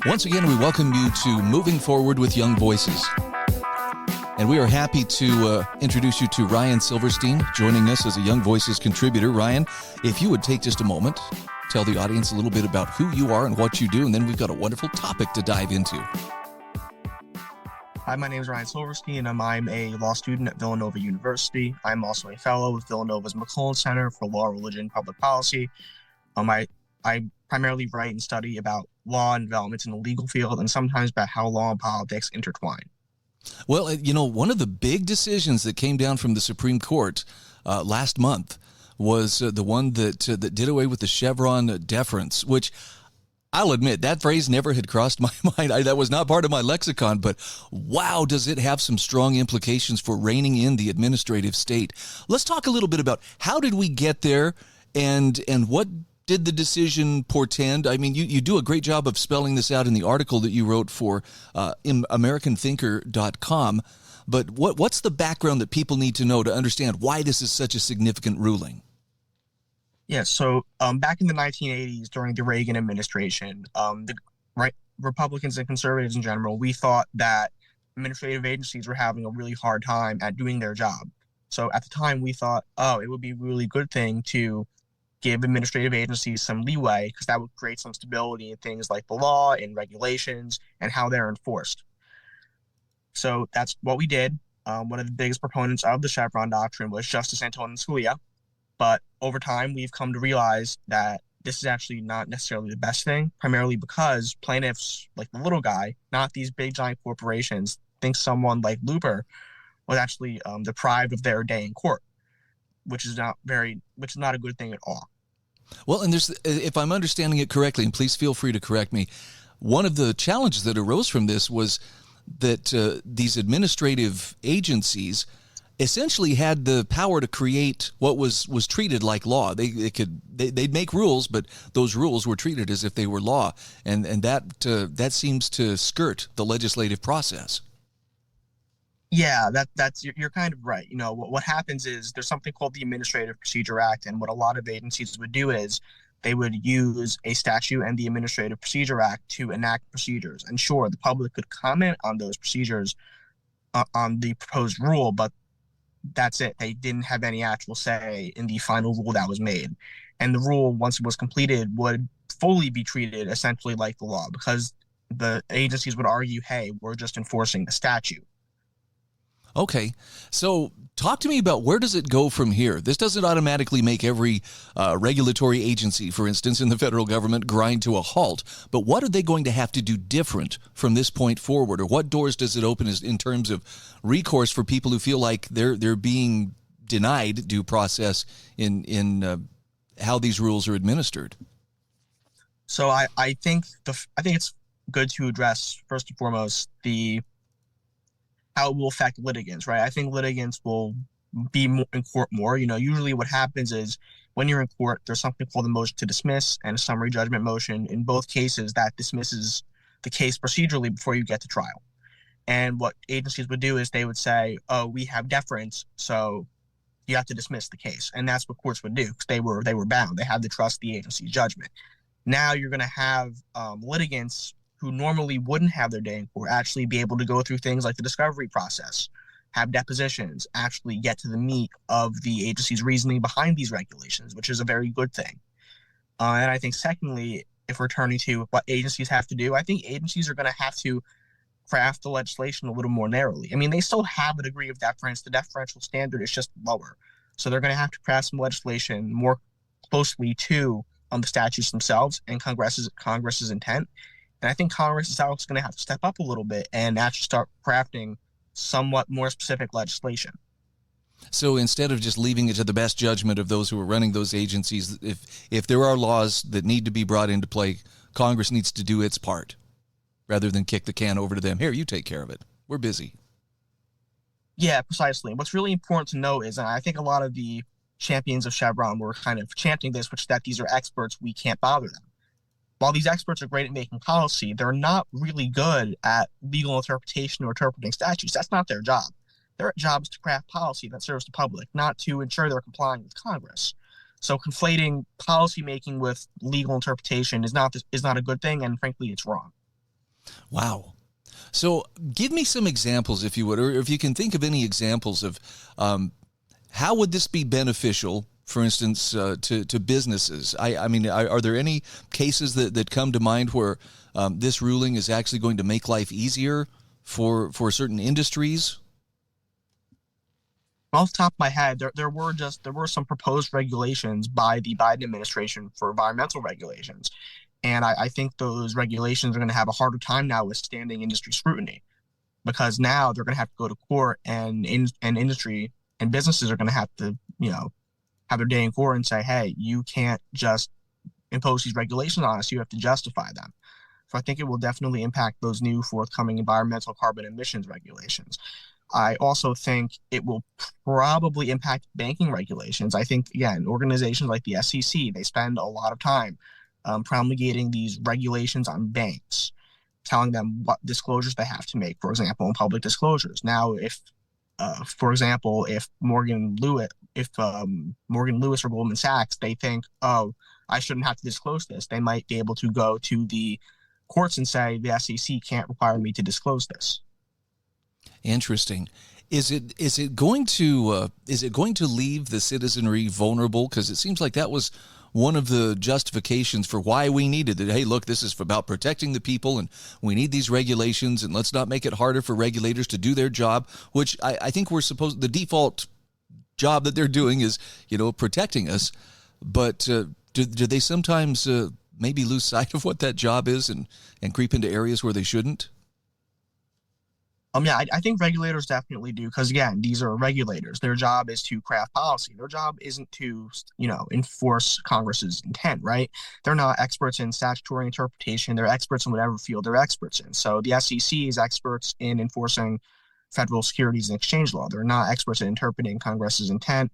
Once again, we welcome you to Moving Forward with Young Voices. And we are happy to introduce you to Ryan SIlverstein, joining us as a Young Voices contributor. Ryan, if you would take just a moment, tell the audience a little bit about who you are and what you do, and then we've got a wonderful topic to dive into. Hi, my name is Ryan SIlverstein, and I'm a law student at Villanova University. I'm also a fellow with Villanova's McCullen Center for Law, Religion, and Public Policy. I primarily write and study about law and developments in the legal field, and sometimes about how law and politics intertwine. Well, you know, one of the big decisions that came down from the Supreme Court last month was the one that did away with the Chevron Deference, which I'll admit that phrase never had crossed my mind. That was not part of my lexicon, but wow, does it have some strong implications for reining in the administrative state. Let's talk a little bit about how did we get there and what did the decision portend? I mean, you do a great job of spelling this out in the article that you wrote for AmericanThinker.com, but what's the background that people need to know to understand why this is such a significant ruling? Yeah, so back in the 1980s, during the Reagan administration, Republicans and conservatives in general, we thought that administrative agencies were having a really hard time at doing their job. So at the time, we thought, it would be a really good thing to give administrative agencies some leeway, because that would create some stability in things like the law and regulations and how they're enforced. So that's what we did. One of the biggest proponents of the Chevron doctrine was Justice Antonin Scalia. But over time, we've come to realize that this is actually not necessarily the best thing, primarily because plaintiffs, like the little guy, not these big giant corporations, think someone like Looper was actually deprived of their day in court, which is not a good thing at all. Well, and if I'm understanding it correctly, and please feel free to correct me, one of the challenges that arose from this was that these administrative agencies essentially had the power to create what was treated like law. They'd make rules, but those rules were treated as if they were law, and that seems to skirt the legislative process. Yeah, you're kind of right. You know, what happens is there's something called the Administrative Procedure Act, and what a lot of agencies would do is they would use a statute and the Administrative Procedure Act to enact procedures. And sure, the public could comment on those procedures on the proposed rule, but that's it. They didn't have any actual say in the final rule that was made. And the rule, once it was completed, would fully be treated essentially like the law, because the agencies would argue, hey, we're just enforcing the statute. Okay, so talk to me about where does it go from here? This doesn't automatically make every regulatory agency, for instance, in the federal government grind to a halt, but what are they going to have to do different from this point forward, or what doors does it open in terms of recourse for people who feel like they're being denied due process in how these rules are administered? So I think it's good to address first and foremost how it will affect litigants, right? I think litigants will be in court more. You know, usually what happens is when you're in court, there's something called a motion to dismiss and a summary judgment motion. In both cases, that dismisses the case procedurally before you get to trial. And what agencies would do is they would say, we have deference, so you have to dismiss the case. And that's what courts would do, because they were bound. They had to trust the agency's judgment. Now you're going to have litigants who normally wouldn't have their day in court actually be able to go through things like the discovery process, have depositions, actually get to the meat of the agency's reasoning behind these regulations, which is a very good thing. And I think secondly, if we're turning to what agencies have to do, I think agencies are going to have to craft the legislation a little more narrowly. I mean, they still have a degree of deference. The deferential standard is just lower. So they're going to have to craft some legislation more closely to the statutes themselves and Congress's intent. And I think Congress is also going to have to step up a little bit and actually start crafting somewhat more specific legislation. So instead of just leaving it to the best judgment of those who are running those agencies, if there are laws that need to be brought into play, Congress needs to do its part rather than kick the can over to them. Here, you take care of it. We're busy. Yeah, precisely. What's really important to know is, and I think a lot of the champions of Chevron were kind of chanting this, which that these are experts, we can't bother them. While these experts are great at making policy, they're not really good at legal interpretation or interpreting statutes. That's not their job. Their job is to craft policy that serves the public, not to ensure they're complying with Congress. So conflating policymaking with legal interpretation is not a good thing, and frankly, it's wrong. Wow. So give me some examples, if you would, or if you can think of any examples of how would this be beneficial, for instance, to businesses? I mean, are there any cases that come to mind where this ruling is actually going to make life easier for certain industries? Off the top of my head, there were some proposed regulations by the Biden administration for environmental regulations. And I think those regulations are going to have a harder time now withstanding industry scrutiny, because now they're going to have to go to court, and industry and businesses are going to have to, have their day in court and say, hey, you can't just impose these regulations on us. You have to justify them. So I think it will definitely impact those new forthcoming environmental carbon emissions regulations. I also think it will probably impact banking regulations. I think, again, organizations like the SEC, they spend a lot of time promulgating these regulations on banks, telling them what disclosures they have to make, for example, in public disclosures. Now, for example, if Morgan Lewis or Goldman Sachs, they think, oh, I shouldn't have to disclose this, they might be able to go to the courts and say the SEC can't require me to disclose this. Interesting. Is it going to leave the citizenry vulnerable? Because it seems like that was one of the justifications for why we needed it. Hey, look, this is about protecting the people, and we need these regulations, and let's not make it harder for regulators to do their job, which I think the default job that they're doing is, protecting us. But do they sometimes maybe lose sight of what that job is and creep into areas where they shouldn't? Yeah, I think regulators definitely do, because again, these are regulators. Their job is to craft policy. Their job isn't to, enforce Congress's intent, right? They're not experts in statutory interpretation. They're experts in whatever field they're experts in. So the SEC is experts in enforcing federal securities and exchange law. They're not experts in interpreting Congress's intent.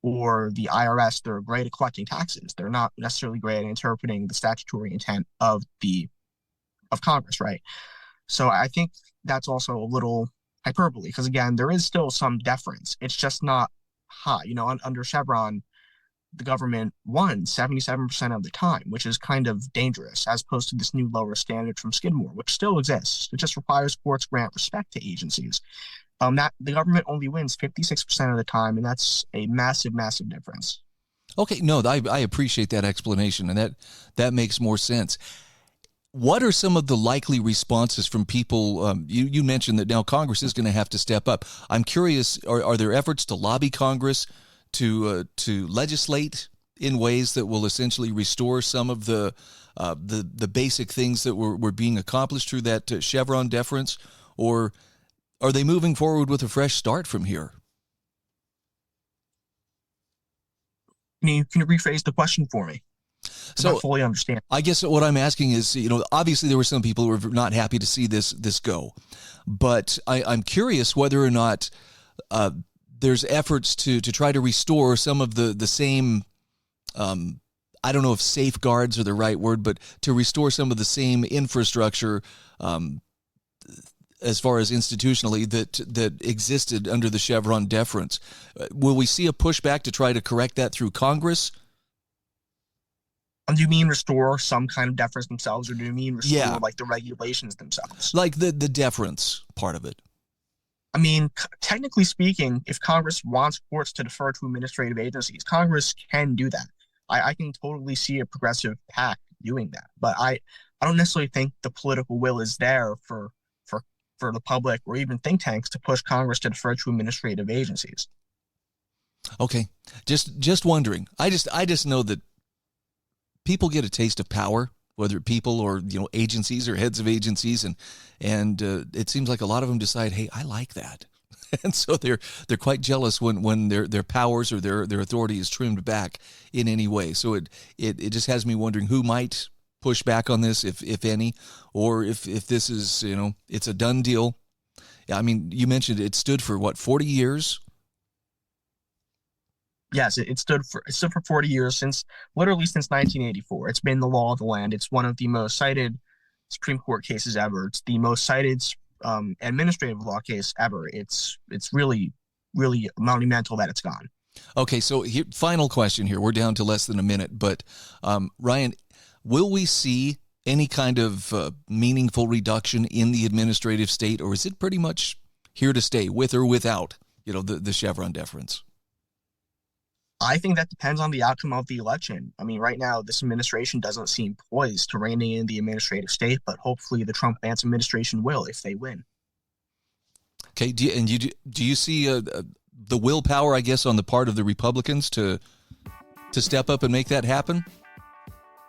Or the IRS, they're great at collecting taxes. They're not necessarily great at interpreting the statutory intent of Congress, right? So I think that's also a little hyperbole, because again, there is still some deference. It's just not high. Under Chevron, the government won 77% of the time, which is kind of dangerous, as opposed to this new lower standard from Skidmore, which still exists. It just requires courts grant respect to agencies. That the government only wins 56% of the time, and that's a massive, massive difference. Okay, no, I appreciate that explanation, and that makes more sense. What are some of the likely responses from people? You mentioned that now Congress is going to have to step up. I'm curious, are there efforts to lobby Congress to legislate in ways that will essentially restore some of the basic things that were being accomplished through that Chevron deference? Or are they moving forward with a fresh start from here? Can you rephrase the question for me? So I fully understand. I guess what I'm asking is, obviously there were some people who were not happy to see this go, but I'm curious whether or not there's efforts to try to restore some of the same, I don't know if safeguards are the right word, but to restore some of the same infrastructure as far as institutionally that existed under the Chevron deference. Will we see a pushback to try to correct that through Congress? Do you mean restore some kind of deference themselves, or do you mean restore like the regulations themselves? Like the deference part of it. I mean, technically speaking, if Congress wants courts to defer to administrative agencies, Congress can do that. I can totally see a progressive PAC doing that, but I don't necessarily think the political will is there for the public or even think tanks to push Congress to defer to administrative agencies. Okay, just wondering. I just know that people get a taste of power, whether people or agencies or heads of agencies, and it seems like a lot of them decide, hey, I like that, and so they're quite jealous when their powers or their authority is trimmed back in any way. So it just has me wondering who might push back on this, if any, or if this is it's a done deal. I mean, you mentioned it stood for what, 40 years. Yes, it stood for 40 years, literally since 1984. It's been the law of the land. It's one of the most cited Supreme Court cases ever. It's the most cited administrative law case ever. It's really, really monumental that it's gone. Okay, so here, final question here. We're down to less than a minute, but Ryan, will we see any kind of meaningful reduction in the administrative state, or is it pretty much here to stay, with or without, the Chevron deference? I think that depends on the outcome of the election. I mean, right now, this administration doesn't seem poised to rein in the administrative state, but hopefully the Trump-Vance administration will if they win. Okay, do you see the willpower, I guess, on the part of the Republicans to step up and make that happen?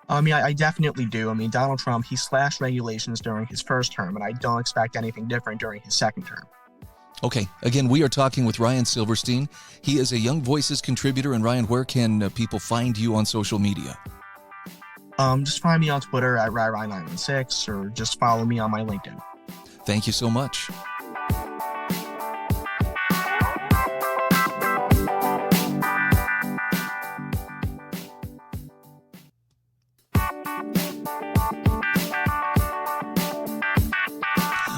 I mean, I definitely do. I mean, Donald Trump, he slashed regulations during his first term, and I don't expect anything different during his second term. Okay, again, we are talking with Ryan SIlverstein. He is a Young Voices contributor. And Ryan, where can people find you on social media? Just find me on Twitter at Ryan916, or just follow me on my LinkedIn. Thank you so much.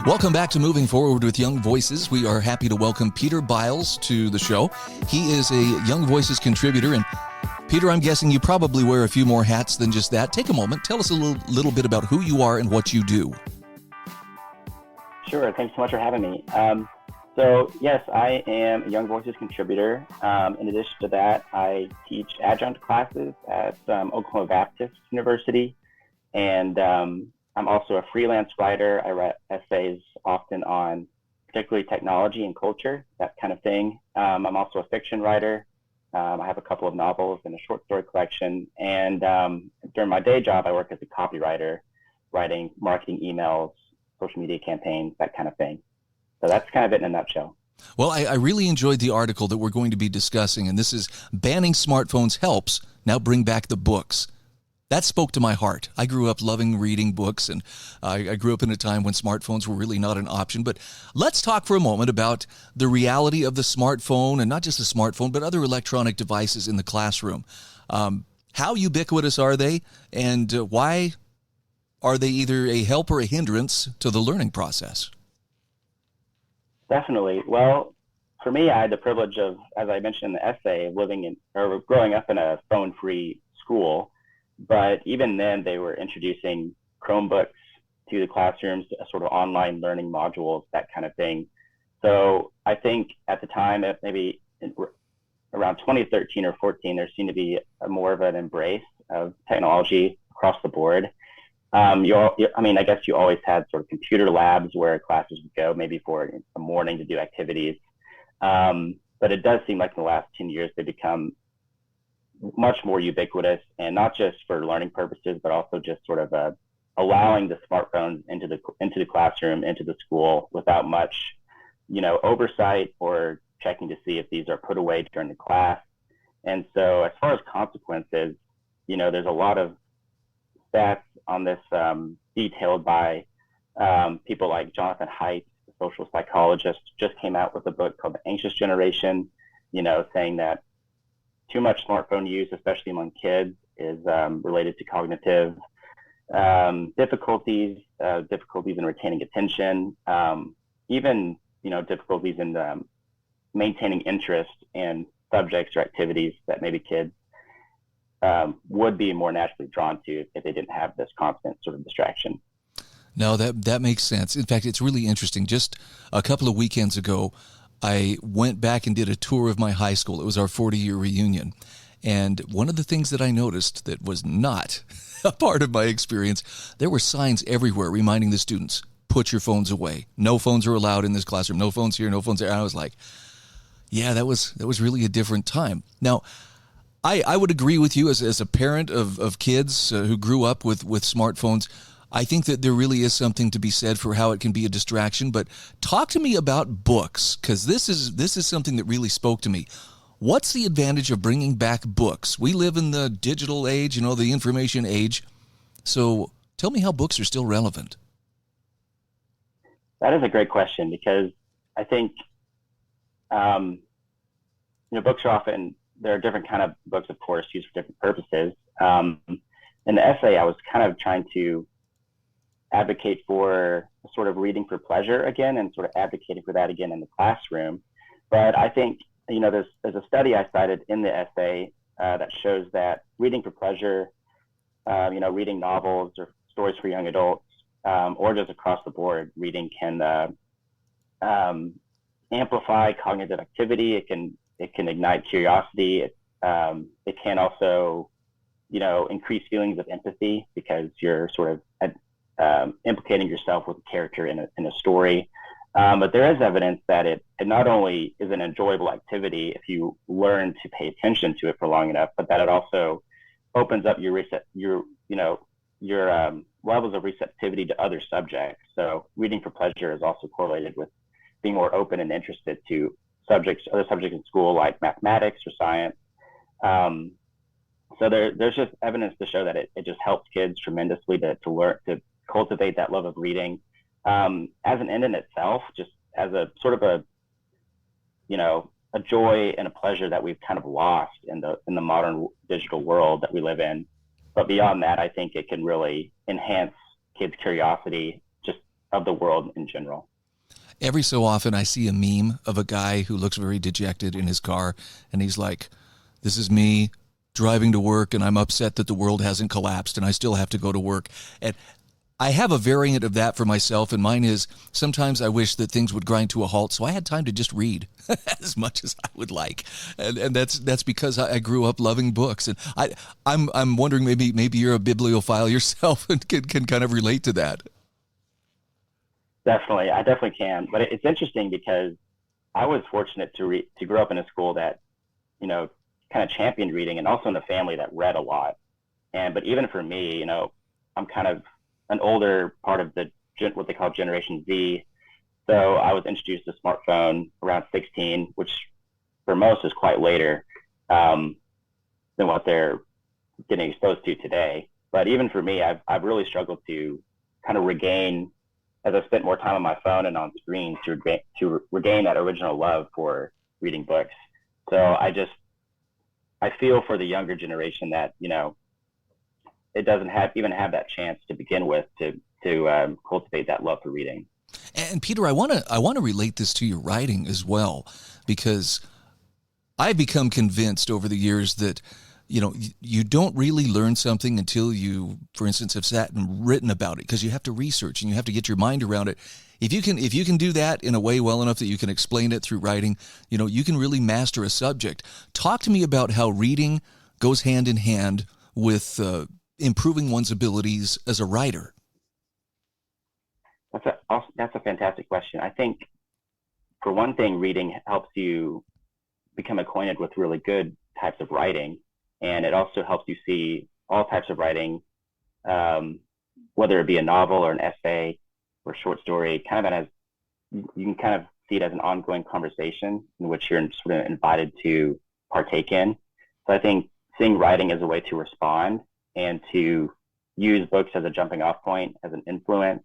Welcome back to Moving Forward with Young Voices. We are happy to welcome Peter Biles to the show. He is a Young Voices contributor. And Peter, I'm guessing you probably wear a few more hats than just that. Take a moment. Tell us a little bit about who you are and what you do. Sure. Thanks so much for having me. So, yes, I am a Young Voices contributor. In addition to that, I teach adjunct classes at Oklahoma Baptist University. And I'm also a freelance writer. I write essays often on particularly technology and culture, that kind of thing. I'm also a fiction writer. I have a couple of novels and a short story collection. And during my day job, I work as a copywriter, writing marketing emails, social media campaigns, that kind of thing. So that's kind of it in a nutshell. Well, I really enjoyed the article that we're going to be discussing, and this is Banning Smartphones Helps, Now Bring Back the Books. That spoke to my heart. I grew up loving reading books, and I grew up in a time when smartphones were really not an option. But let's talk for a moment about the reality of the smartphone, and not just the smartphone, but other electronic devices in the classroom. How ubiquitous are they, and why are they either a help or a hindrance to the learning process? Definitely. Well, for me, I had the privilege of, as I mentioned in the essay, growing up in a phone-free school. But even then, they were introducing Chromebooks to the classrooms, sort of online learning modules, that kind of thing. So I think at the time, maybe around 2013 or 14, there seemed to be more of an embrace of technology across the board. I guess you always had sort of computer labs where classes would go, maybe for a morning to do activities. But it does seem like in the last 10 years, they've become much more ubiquitous, and not just for learning purposes, but also just sort of allowing the smartphones into the classroom, into the school without much, oversight or checking to see if these are put away during the class. And so as far as consequences, there's a lot of stats on this detailed by people like Jonathan Haidt, the social psychologist, just came out with a book called The Anxious Generation, saying that too much smartphone use, especially among kids, is related to cognitive difficulties in retaining attention, even difficulties in maintaining interest in subjects or activities that maybe kids would be more naturally drawn to if they didn't have this constant sort of distraction. No, that makes sense. In fact, it's really interesting. Just a couple of weekends ago, I went back and did a tour of my high school. It was our 40-year reunion. And one of the things that I noticed that was not a part of my experience, there were signs everywhere reminding the students, put your phones away. No phones are allowed in this classroom. No phones here, no phones there. And I was like, yeah, that was really a different time. Now, I would agree with you as a parent of kids who grew up with smartphones. I think that there really is something to be said for how it can be a distraction. But talk to me about books, because this is something that really spoke to me. What's the advantage of bringing back books? We live in the digital age, the information age. So tell me how books are still relevant. That is a great question, because I think, books are often, there are different kind of books, of course, used for different purposes. In the essay, I was kind of trying to advocate for sort of reading for pleasure again, and sort of advocating for that again in the classroom. But I think there's a study I cited in the essay that shows that reading for pleasure, reading novels or stories for young adults, or just across the board, reading can amplify cognitive activity. It can ignite curiosity. It can also, increase feelings of empathy because you're sort of implicating yourself with a character in a story. But there is evidence that it not only is an enjoyable activity if you learn to pay attention to it for long enough, but that it also opens up your levels of receptivity to other subjects. So reading for pleasure is also correlated with being more open and interested to other subjects in school, like mathematics or science. So there's just evidence to show that it just helps kids tremendously to learn, to cultivate that love of reading. As an end in itself, just as a sort of a joy and a pleasure that we've kind of lost in the modern digital world that we live in. But beyond that, I think it can really enhance kids' curiosity just of the world in general. Every so often I see a meme of a guy who looks very dejected in his car, and he's like, this is me driving to work, and I'm upset that the world hasn't collapsed, and I still have to go to work. And I have a variant of that for myself, and mine is sometimes I wish that things would grind to a halt so I had time to just read as much as I would like. And that's because I grew up loving books. And I'm wondering maybe you're a bibliophile yourself and can kind of relate to that. Definitely. I definitely can. But it's interesting because I was fortunate to grow up in a school that, kind of championed reading, and also in a family that read a lot. But even for me, I'm kind of an older part of what they call Generation Z. So I was introduced to smartphone around 16, which for most is quite later than what they're getting exposed to today. But even for me, I've really struggled to kind of regain, as I spent more time on my phone and on screens, to regain that original love for reading books. So I feel for the younger generation that, it doesn't even have that chance to begin with to cultivate that love for reading. And Peter, I want to relate this to your writing as well, because I've become convinced over the years that you don't really learn something until you, for instance, have sat and written about it, because you have to research and you have to get your mind around it. If you can do that in a way well enough that you can explain it through writing, you can really master a subject. Talk to me about how reading goes hand in hand with improving one's abilities as a writer. That's a fantastic question. I think, for one thing, reading helps you become acquainted with really good types of writing, and it also helps you see all types of writing, whether it be a novel or an essay or short story. You can kind of see it as an ongoing conversation in which you're sort of invited to partake in. So I think seeing writing as a way to respond and to use books as a jumping off point, as an influence.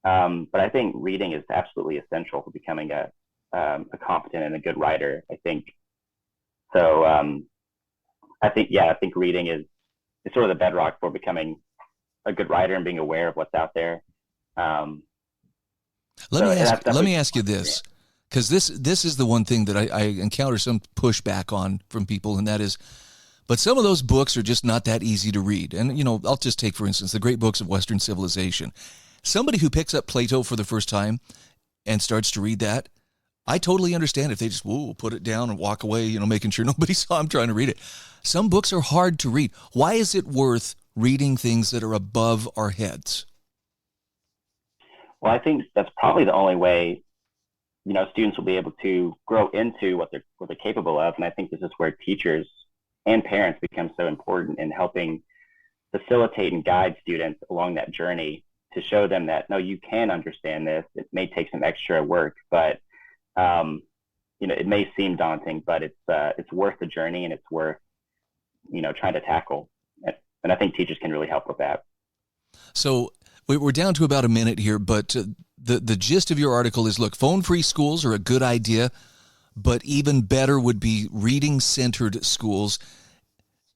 But I think reading is absolutely essential for becoming a competent and a good writer, I think. So I think reading is sort of the bedrock for becoming a good writer and being aware of what's out there. Let me ask you this, because this is the one thing that I encounter some pushback on from people, and that is, but some of those books are just not that easy to read. And, I'll just take, for instance, the great books of Western civilization. Somebody who picks up Plato for the first time and starts to read that, I totally understand if they just put it down and walk away, making sure nobody saw them trying to read it. Some books are hard to read. Why is it worth reading things that are above our heads? Well, I think that's probably the only way, students will be able to grow into what they're capable of. And I think this is where teachers and parents become so important in helping facilitate and guide students along that journey, to show them that, no, you can understand this. It may take some extra work, but it may seem daunting, but it's worth the journey, and it's worth trying to tackle. And I think teachers can really help with that. So we're down to about a minute here, but the gist of your article is, look, phone-free schools are a good idea, but even better would be reading-centered schools.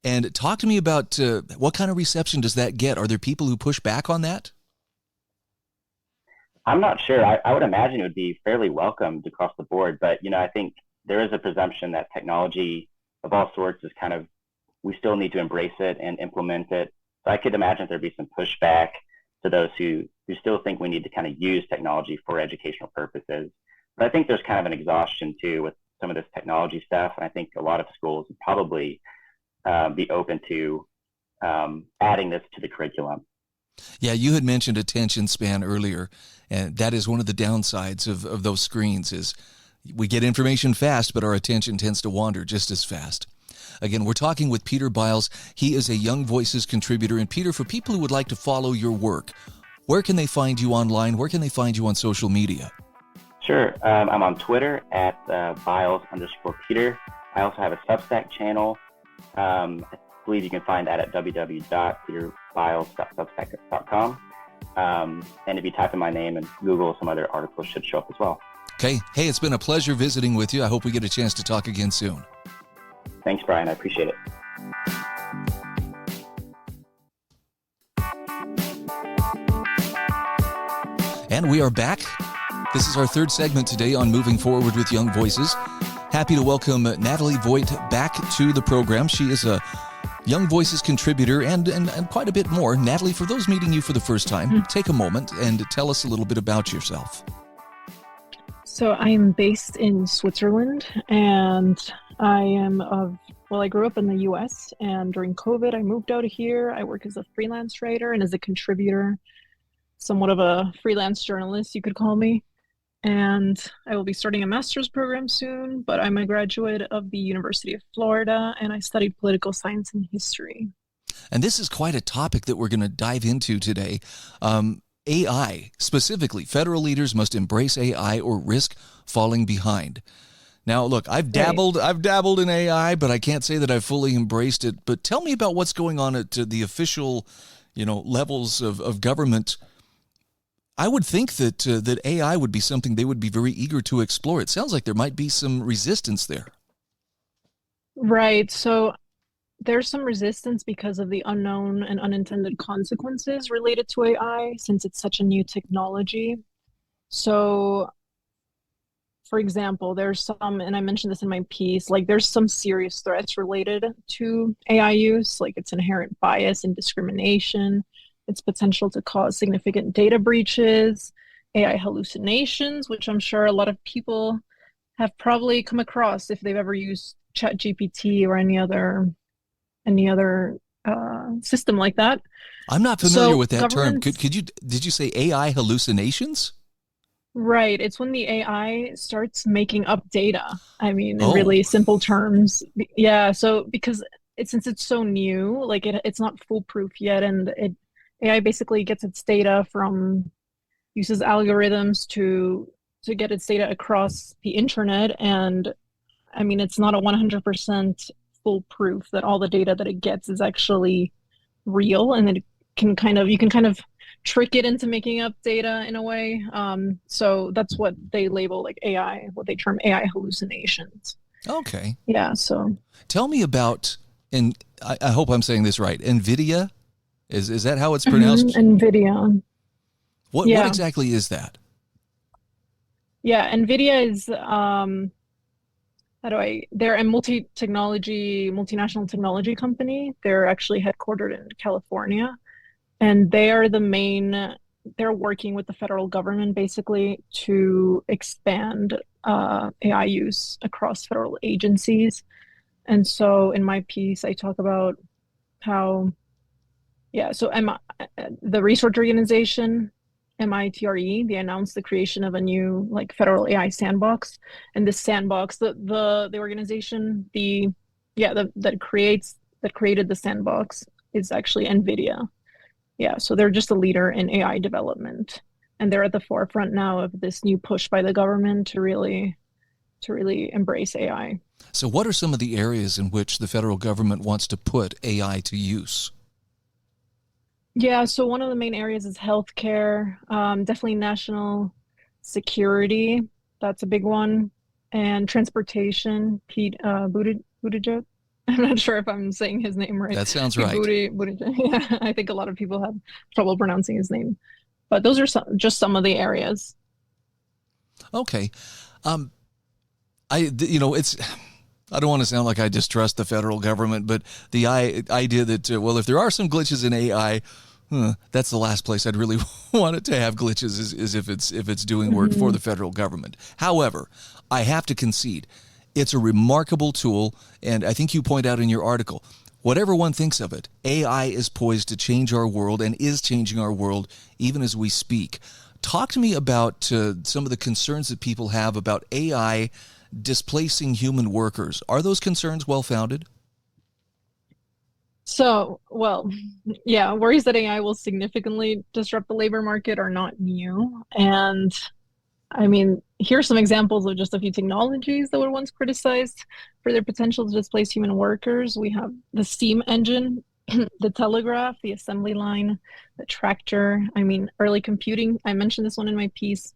And talk to me about what kind of reception does that get? Are there people who push back on that? I'm not sure. I would imagine it would be fairly welcomed across the board, but I think there is a presumption that technology of all sorts is kind of, we still need to embrace it and implement it. So I could imagine there'd be some pushback to those who still think we need to kind of use technology for educational purposes. But I think there's kind of an exhaustion too with some of this technology stuff. And I think a lot of schools would probably be open to adding this to the curriculum. Yeah, you had mentioned attention span earlier, and that is one of the downsides of those screens is we get information fast, but our attention tends to wander just as fast. Again, we're talking with Peter Biles. He is a Young Voices contributor. And Peter, for people who would like to follow your work, where can they find you online? Where can they find you on social media? Sure. I'm on Twitter at Biles_Peter. I also have a Substack channel. I believe you can find that at www.peterbiles.substack.com. And if you type in my name and Google, some other articles should show up as well. Okay. Hey, it's been a pleasure visiting with you. I hope we get a chance to talk again soon. Thanks, Brian. I appreciate it. And we are back. This is our third segment today on Moving Forward with Young Voices. Happy to welcome Nathalie Voit back to the program. She is a Young Voices contributor and quite a bit more. Nathalie, for those meeting you for the first time, take a moment and tell us a little bit about yourself. So I'm based in Switzerland, and I grew up in the US, and during COVID, I moved out of here. I work as a freelance writer and as a contributor, somewhat of a freelance journalist, you could call me. And I will be starting a master's program soon, but I'm a graduate of the University of Florida, and I studied political science and history. And this is quite a topic that we're going to dive into today. AI, specifically, federal leaders must embrace AI or risk falling behind. Now, look, I've dabbled in AI, but I can't say that I've fully embraced it. But tell me about what's going on at the official, levels of government. I would think that AI would be something they would be very eager to explore. It sounds like there might be some resistance there. Right. So there's some resistance because of the unknown and unintended consequences related to AI, since it's such a new technology. So, for example, there's some, and I mentioned this in my piece, like there's some serious threats related to AI use, like its inherent bias and discrimination, its potential to cause significant data breaches, AI hallucinations, which I'm sure a lot of people have probably come across if they've ever used ChatGPT or any other system like that. I'm not familiar with that term. Did you say AI hallucinations? Right. It's when the AI starts making up data. I mean, in really simple terms. Yeah. So since it's so new, like it's not foolproof yet, and AI basically gets its data uses algorithms to get its data across the internet. And I mean, it's not a 100% foolproof that all the data that it gets is actually real, and you can kind of trick it into making up data in a way. So that's what they label like AI, what they term AI hallucinations. Okay. Yeah. So tell me about, and I hope I'm saying this right, NVIDIA. Is that how it's pronounced? NVIDIA. What exactly is that? Yeah, NVIDIA is they're a multinational technology company. They're actually headquartered in California, and they're working with the federal government basically to expand AI use across federal agencies. And so in my piece, I talk about how, the research organization, MITRE, they announced the creation of a new federal AI sandbox. And this sandbox, the organization, that created the sandbox is actually NVIDIA. Yeah, so they're just a leader in AI development, and they're at the forefront now of this new push by the government to really embrace AI. So what are some of the areas in which the federal government wants to put AI to use? Yeah, so one of the main areas is healthcare, definitely national security. That's a big one. And transportation. Pete Buttigieg. I'm not sure if I'm saying his name right. That sounds right. Buttigieg. Yeah, I think a lot of people have trouble pronouncing his name. But those are just some of the areas. Okay. It's, I don't want to sound like I distrust the federal government, but the idea that, well, if there are some glitches in AI, that's the last place I'd really want it to have glitches is if it's doing work for the federal government. However, I have to concede, it's a remarkable tool, and I think you point out in your article, whatever one thinks of it, AI is poised to change our world and is changing our world even as we speak. Talk to me about some of the concerns that people have about AI displacing human workers. Are those concerns well-founded? So, well, yeah, worries that AI will significantly disrupt the labor market are not new. And I mean, here's some examples of just a few technologies that were once criticized for their potential to displace human workers. We have the steam engine, the telegraph, the assembly line, the tractor. I mean, early computing. I mentioned this one in my piece.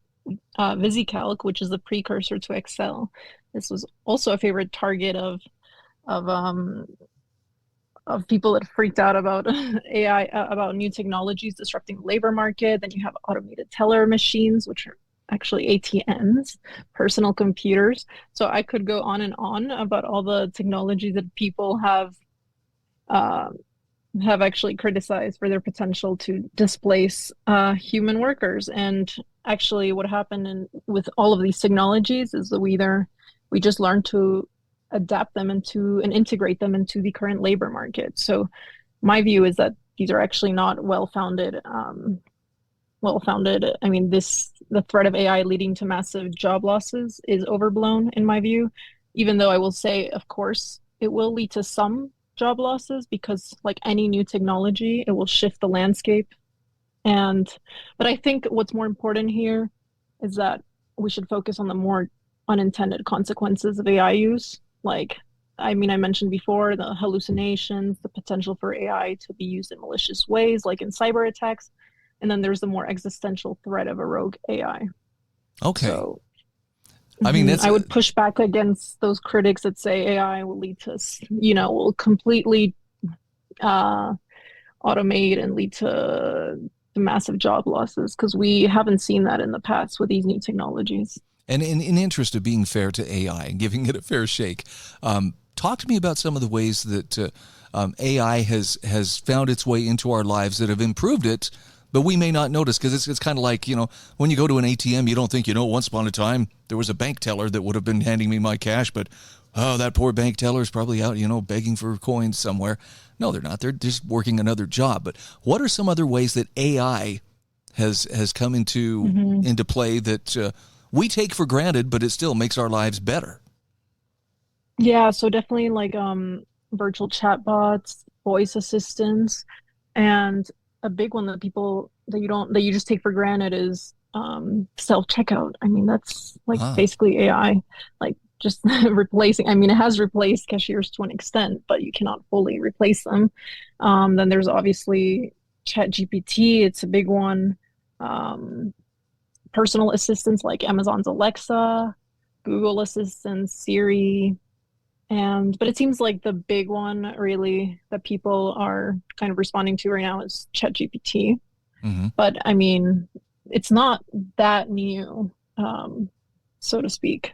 VisiCalc, which is the precursor to Excel. This was also a favorite target of people that freaked out about AI, about new technologies disrupting the labor market. Then you have automated teller machines, which are actually ATMs, personal computers. So I could go on and on about all the technologies that people have actually criticized for their potential to displace human workers. And actually what happened with all of these technologies is that we just learned to adapt them and integrate them into the current labor market. So my view is that these are actually not well-founded. I mean, the threat of AI leading to massive job losses is overblown in my view, even though I will say, of course, it will lead to some job losses because like any new technology, it will shift the landscape. But I think what's more important here is that we should focus on the more unintended consequences of AI use. Like, I mean, I mentioned before the hallucinations, the potential for AI to be used in malicious ways, like in cyber attacks. And then there's the more existential threat of a rogue AI. Okay. So, I mean, I would push back against those critics that say AI will lead to, will completely automate and lead to massive job losses, because we haven't seen that in the past with these new technologies. And in interest of being fair to AI and giving it a fair shake, talk to me about some of the ways that AI has found its way into our lives that have improved it, but we may not notice, because it's kind of like, when you go to an ATM, you don't think, once upon a time there was a bank teller that would have been handing me my cash, but that poor bank teller is probably out, begging for coins somewhere. No, they're not. They're just working another job. But what are some other ways that AI has come into play that we take for granted, but it still makes our lives better? Yeah, so definitely like virtual chatbots, voice assistants, and a big one that you just take for granted is self-checkout. I mean, that's like basically AI, like just replacing. I mean, it has replaced cashiers to an extent, but you cannot fully replace them. Then there's obviously ChatGPT. It's a big one. Personal assistants like Amazon's Alexa, Google Assistant, Siri. But it seems like the big one really that people are kind of responding to right now is ChatGPT. But I mean, it's not that new, so to speak.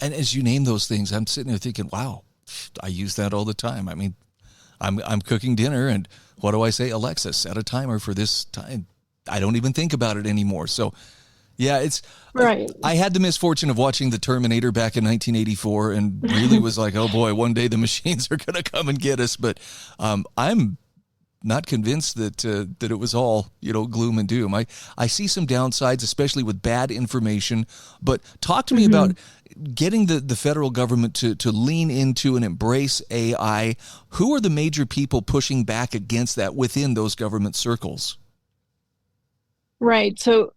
And as you name those things, I'm sitting there thinking, wow, I use that all the time. I mean, I'm cooking dinner, and what do I say? Alexa, set a timer for this time. I don't even think about it anymore. So, yeah, it's right. I had the misfortune of watching The Terminator back in 1984, and really was like, oh boy, one day the machines are going to come and get us. But I'm not convinced that it was all gloom and doom. I see some downsides, especially with bad information. But talk to me about getting the federal government to lean into and embrace AI. Who are the major people pushing back against that within those government circles? Right. So,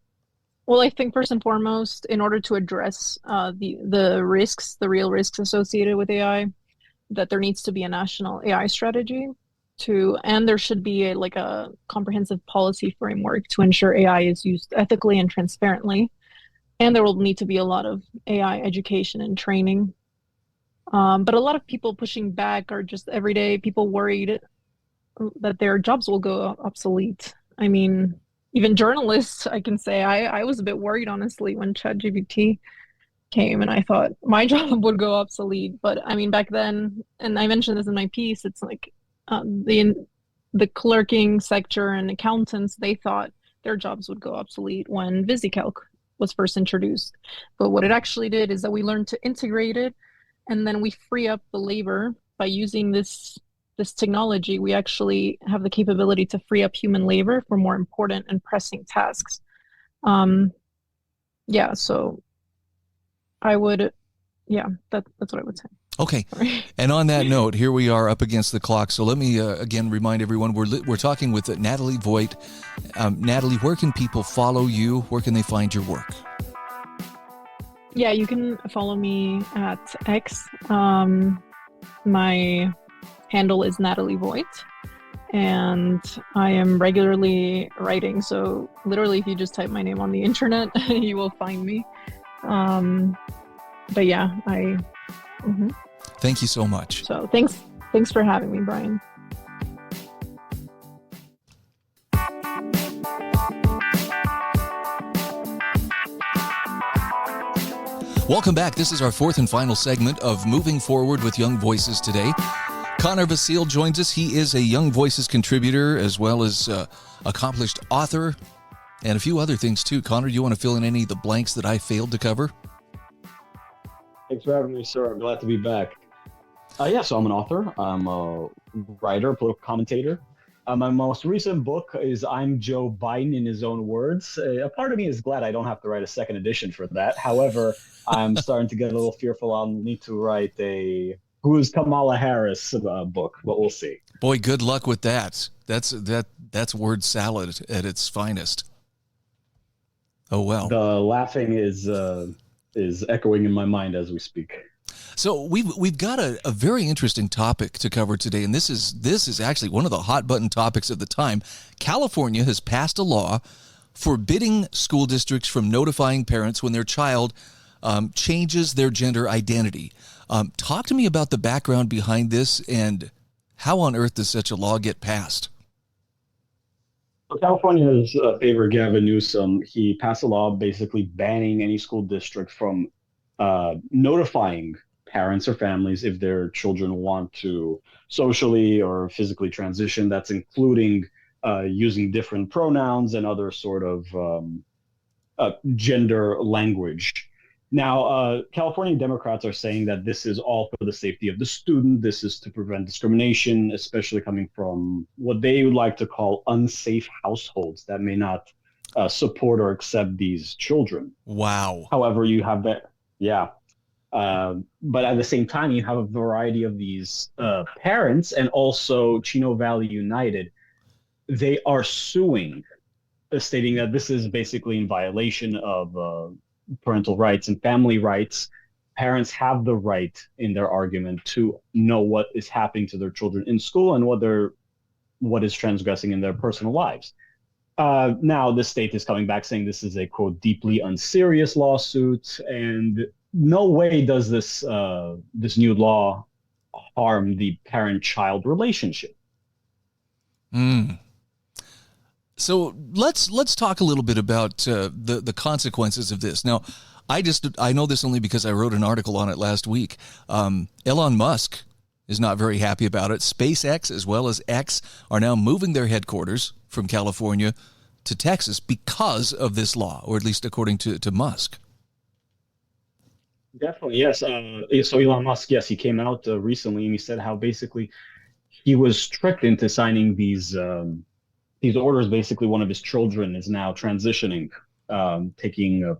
well, I think first and foremost, in order to address the risks, the real risks associated with AI, that there needs to be a national AI strategy and there should be a comprehensive policy framework to ensure AI is used ethically and transparently. And there will need to be a lot of AI education and training. But a lot of people pushing back are just everyday people worried that their jobs will go obsolete. I mean, even journalists, I can say, I was a bit worried, honestly, when ChatGPT came, and I thought my job would go obsolete. But I mean, back then, and I mentioned this in my piece, it's like the clerking sector and accountants, they thought their jobs would go obsolete when VisiCalc was first introduced. But what it actually did is that we learned to integrate it, and then we free up the labor by using this technology. We actually have the capability to free up human labor for more important and pressing tasks. Yeah, so I would, yeah, that's what I would say. Okay. Sorry. And on that note, here we are up against the clock. So let me again remind everyone, we're talking with Nathalie Voit. Nathalie, where can people follow you? Where can they find your work? Yeah, you can follow me at X. My handle is Nathalie Voit, and I am regularly writing. So literally, if you just type my name on the internet, you will find me. But yeah, Thank you so much. So thanks for having me, Brian. Welcome back. This is our fourth and final segment of Moving Forward with Young Voices today. Connor Vasile joins us. He is a Young Voices contributor as well as accomplished author and a few other things too. Connor, you want to fill in any of the blanks that I failed to cover? Thanks for having me, sir. I'm glad to be back. So I'm an author. I'm a writer, political commentator. My most recent book is I'm Joe Biden in his own words. A part of me is glad I don't have to write a second edition for that. However, I'm starting to get a little fearful I'll need to write a Who's Kamala Harris book, but we'll see. Boy, good luck with that. That's word salad at its finest. Oh, well. The laughing is echoing in my mind as we speak. So we've got a very interesting topic to cover today, and this is actually one of the hot button topics of the time. California has passed a law forbidding school districts from notifying parents when their child changes their gender identity. Talk to me about the background behind this and how on earth does such a law get passed? So California's favorite Gavin Newsom, he passed a law basically banning any school district from notifying parents or families if their children want to socially or physically transition. That's including using different pronouns and other sort of gender language. Now, California Democrats are saying that this is all for the safety of the student. This is to prevent discrimination, especially coming from what they would like to call unsafe households that may not support or accept these children. Wow. However, you have that, yeah. But at the same time, you have a variety of these parents and also Chino Valley United. They are suing, stating that this is basically in violation of parental rights and family rights. Parents have the right in their argument to know what is happening to their children in school and what is transgressing in their personal lives. Now, the state is coming back saying this is a, quote, deeply unserious lawsuit, and no way does this new law harm the parent-child relationship. So let's talk a little bit about the consequences of this. Now, I know this only because I wrote an article on it last week. Elon Musk is not very happy about it. SpaceX as well as X are now moving their headquarters from California to Texas because of this law, or at least according to Musk. Definitely, yes. So Elon Musk, yes, he came out recently and he said how basically he was tricked into signing these orders. Basically, one of his children is now transitioning, taking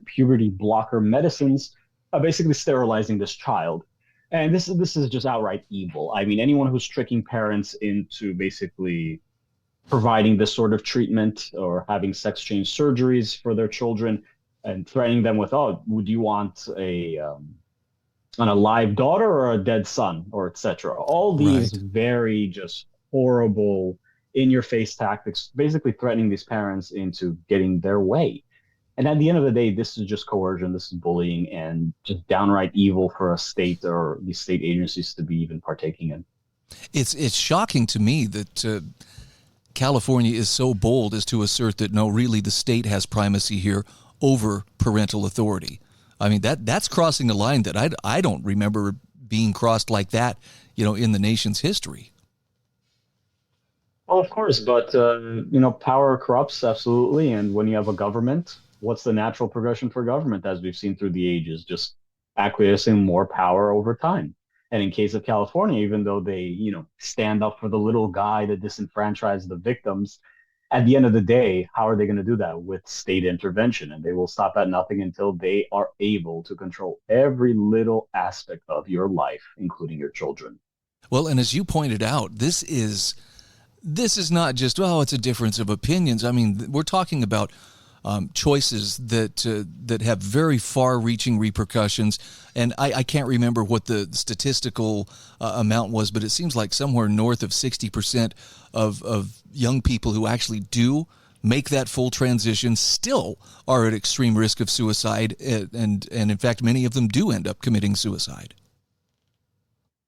puberty blocker medicines, basically sterilizing this child. And this is just outright evil. I mean, anyone who's tricking parents into basically providing this sort of treatment or having sex change surgeries for their children and threatening them with, oh, would you want an alive daughter or a dead son, or etc. All these very just horrible in-your-face tactics, basically threatening these parents into getting their way. And at the end of the day, this is just coercion, this is bullying, and just downright evil for a state or these state agencies to be even partaking in. It's shocking to me that California is so bold as to assert that, no, really the state has primacy here over parental authority. I mean, that's crossing a line that I don't remember being crossed like that, in the nation's history. Well, of course, but power corrupts absolutely. And when you have a government, what's the natural progression for government, as we've seen through the ages? Just acquiescing more power over time. And in case of California, even though they, stand up for the little guy that disenfranchised the victims, at the end of the day, how are they going to do that? With state intervention, and they will stop at nothing until they are able to control every little aspect of your life, including your children. Well, and as you pointed out, this is not just, it's a difference of opinions. I mean, we're talking about choices that have very far-reaching repercussions. And I can't remember what the statistical amount was, but it seems like somewhere north of 60% of young people who actually do make that full transition still are at extreme risk of suicide. And in fact, many of them do end up committing suicide.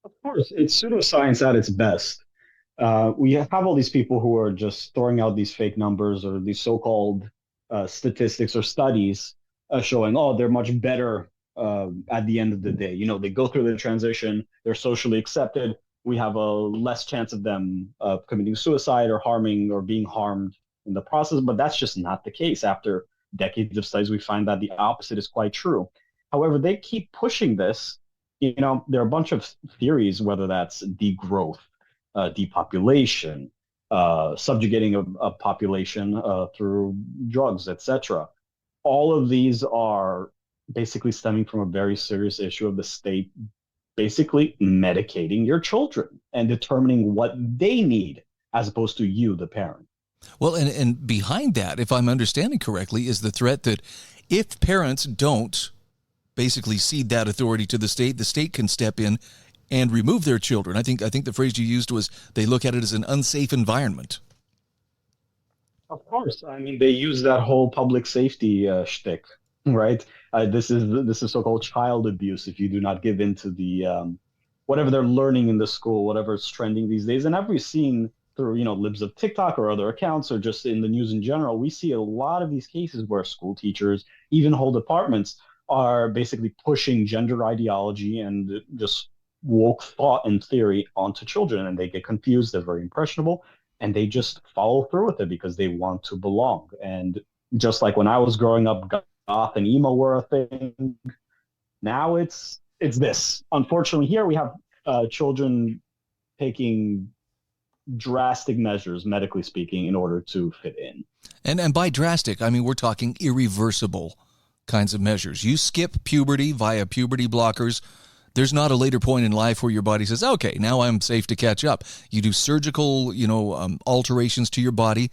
Of course, it's pseudoscience at its best. We have all these people who are just throwing out these fake numbers or these so-called statistics or studies showing, they're much better at the end of the day. They go through the transition, they're socially accepted. We have a less chance of them committing suicide or harming or being harmed in the process, but that's just not the case. After decades of studies, we find that the opposite is quite true. However, they keep pushing this. There are a bunch of theories, whether that's degrowth, depopulation, subjugating a population through drugs, etc. All of these are basically stemming from a very serious issue of the state basically medicating your children and determining what they need as opposed to you, the parent. Well, and behind that, if I'm understanding correctly, is the threat that if parents don't basically cede that authority to the state can step in and remove their children. I think the phrase you used was they look at it as an unsafe environment. Of course. I mean, they use that whole public safety shtick, right? This is so-called child abuse if you do not give in to the whatever they're learning in the school, whatever's trending these days. And we've seen through, libs of TikTok or other accounts or just in the news in general, we see a lot of these cases where school teachers, even whole departments, are basically pushing gender ideology and just woke thought and theory onto children, and they get confused. They're very impressionable, and they just follow through with it because they want to belong. And just like when I was growing up, goth and emo were a thing. Now it's this. Unfortunately, here we have children taking drastic measures, medically speaking, in order to fit in. And by drastic, I mean we're talking irreversible kinds of measures. You skip puberty via puberty blockers. There's not a later point in life where your body says, okay, now I'm safe to catch up. You do surgical, alterations to your body.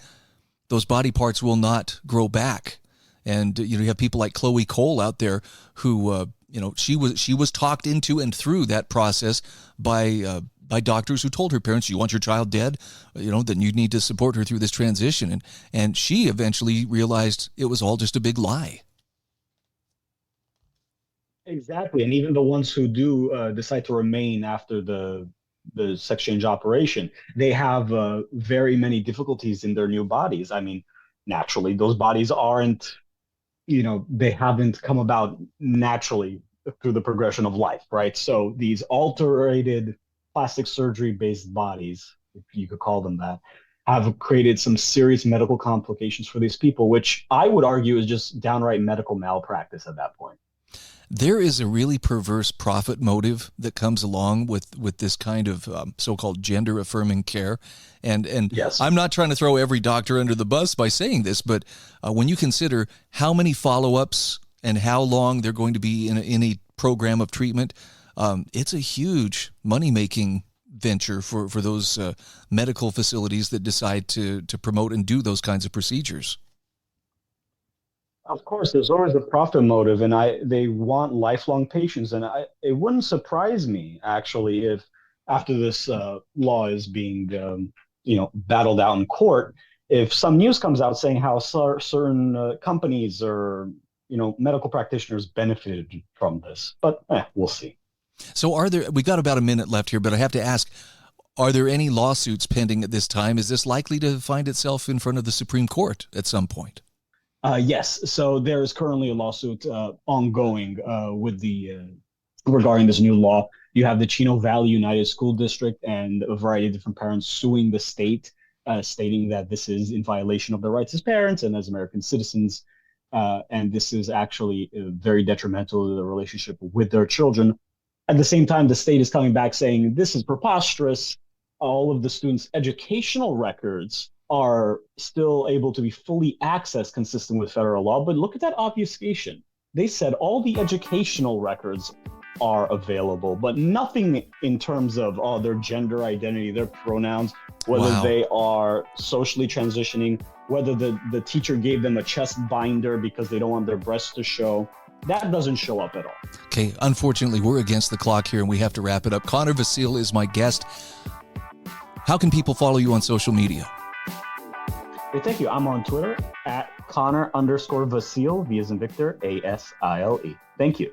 Those body parts will not grow back. And, you have people like Chloe Cole out there who, she was talked into and through that process by doctors who told her parents, you want your child dead, then you need to support her through this transition. And she eventually realized it was all just a big lie. Exactly. And even the ones who do decide to remain after the sex change operation, they have very many difficulties in their new bodies. I mean, naturally, those bodies aren't, they haven't come about naturally through the progression of life, right? So these alterated plastic surgery-based bodies, if you could call them that, have created some serious medical complications for these people, which I would argue is just downright medical malpractice at that point. There is a really perverse profit motive that comes along with this kind of so-called gender-affirming care. And yes. I'm not trying to throw every doctor under the bus by saying this, but when you consider how many follow-ups and how long they're going to be in a program of treatment, it's a huge money-making venture for those medical facilities that decide to promote and do those kinds of procedures. Of course, there's always a profit motive, and they want lifelong patients. And it wouldn't surprise me, actually, if after this law is being, battled out in court, if some news comes out saying how certain companies or, medical practitioners benefited from this. But we'll see. So we got about a minute left here, but I have to ask, are there any lawsuits pending at this time? Is this likely to find itself in front of the Supreme Court at some point? Yes. So there is currently a lawsuit ongoing with regarding this new law. You have the Chino Valley United School District and a variety of different parents suing the state, stating that this is in violation of their rights as parents and as American citizens. And this is actually very detrimental to the relationship with their children. At the same time, the state is coming back saying this is preposterous. All of the students' educational records are still able to be fully accessed consistent with federal law. But look at that obfuscation. They said all the educational records are available, but nothing in terms of their gender identity, their pronouns, whether they are socially transitioning, whether the teacher gave them a chest binder because they don't want their breasts to show. That doesn't show up at all. Okay, unfortunately, we're against the clock here and we have to wrap it up. Connor Vasile is my guest. How can people follow you on social media? Hey, thank you. I'm on Twitter at Connor_Vasile, V as in Victor, ASILE. Thank you.